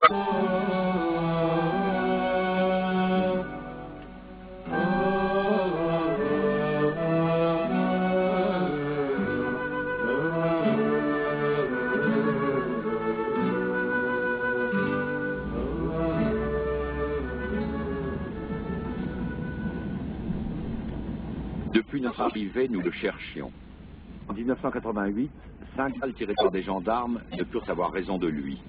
Depuis notre arrivée, nous le cherchions. En 1988, 5 balles tirées par des gendarmes ne purent avoir raison de lui.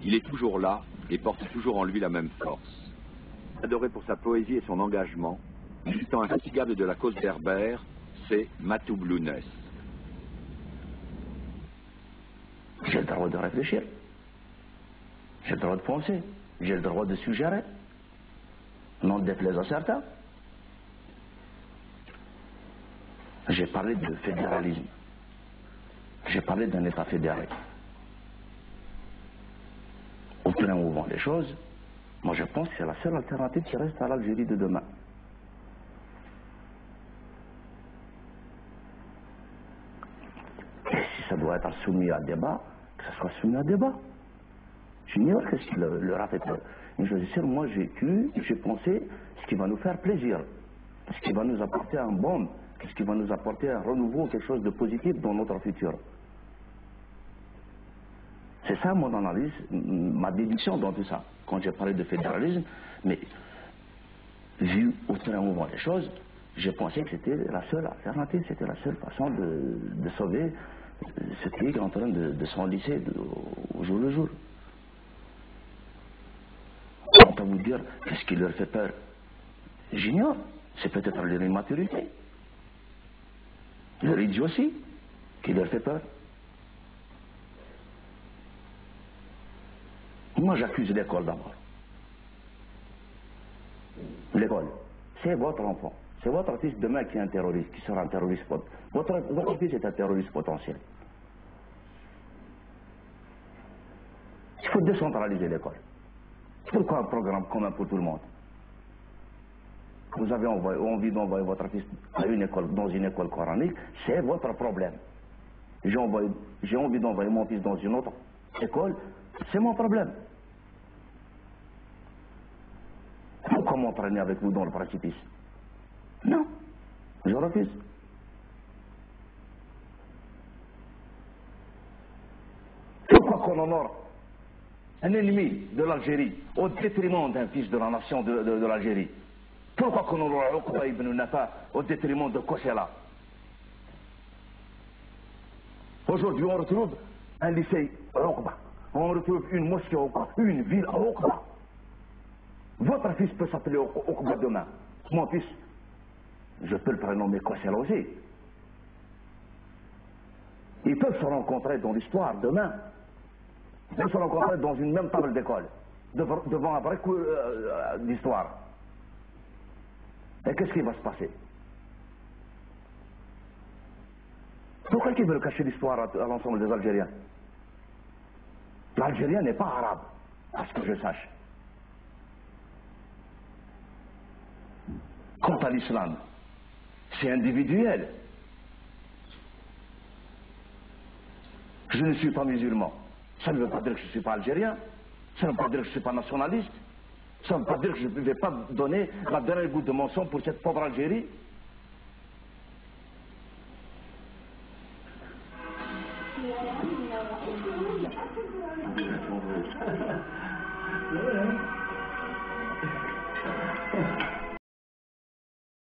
Il est toujours là et porte toujours en lui la même force. Adoré pour sa poésie et son engagement, militant infatigable de la cause berbère, c'est Matou Blounès. J'ai le droit de réfléchir. J'ai le droit de penser. J'ai le droit de suggérer. Non déplaise à certains. J'ai parlé de fédéralisme. J'ai parlé d'un État fédéré. Au plein mouvement des choses, moi je pense que c'est la seule alternative qui reste à l'Algérie de demain. Et si ça doit être soumis à débat, que ça soit soumis à débat. J'ignore ce qu'il leur a fait. Une chose est sûre, moi j'ai cru, j'ai pensé ce qui va nous faire plaisir, ce qui va nous apporter un baume, ce qui va nous apporter un renouveau, quelque chose de positif dans notre futur. C'est ça mon analyse, ma déduction dans tout ça. Quand j'ai parlé de fédéralisme, mais vu au fur et à mesure des choses, j'ai pensé que c'était la seule alternative, c'était la seule façon de sauver ce pays qui est en train de s'enliser au jour le jour. Quant à vous dire, qu'est-ce qui leur fait peur? J'ignore. C'est peut-être leur immaturité, leur idiotie qui leur fait peur. Moi, j'accuse l'école d'abord. L'école, c'est votre enfant. C'est votre fils demain qui est un terroriste, qui sera un terroriste. Votre fils est un terroriste potentiel. Il faut décentraliser l'école. Pourquoi un programme commun pour tout le monde? Vous avez envie d'envoyer votre fils à une école, dans une école coranique, c'est votre problème. J'ai envie d'envoyer mon fils dans une autre école, c'est mon problème. Pourquoi m'entraîner avec vous dans le précipice? Non, je refuse. Pourquoi qu'on honore un ennemi de l'Algérie au détriment d'un fils de la nation de l'Algérie? Pourquoi qu'on honore Uqba ibn Nafa au détriment de Kossela? Aujourd'hui, on retrouve un lycée à Uqba. On retrouve une mosquée à Uqba, une ville à Uqba. Votre fils peut s'appeler Uqba demain. Mon fils, je peux le prénommer Kossela aussi. Ils peuvent se rencontrer dans l'histoire demain. Ils peuvent se rencontrer dans une même table d'école, devant un vrai cours d'histoire. Et qu'est-ce qui va se passer? Pourquoi ils veulent cacher l'histoire à l'ensemble des Algériens? L'Algérien n'est pas arabe, à ce que je sache. Quant à l'islam, c'est individuel. Je ne suis pas musulman. Ça ne veut pas dire que je ne suis pas algérien. Ça ne veut pas dire que je ne suis pas nationaliste. Ça ne veut pas dire que je ne vais pas donner la dernière goutte de mon sang pour cette pauvre Algérie.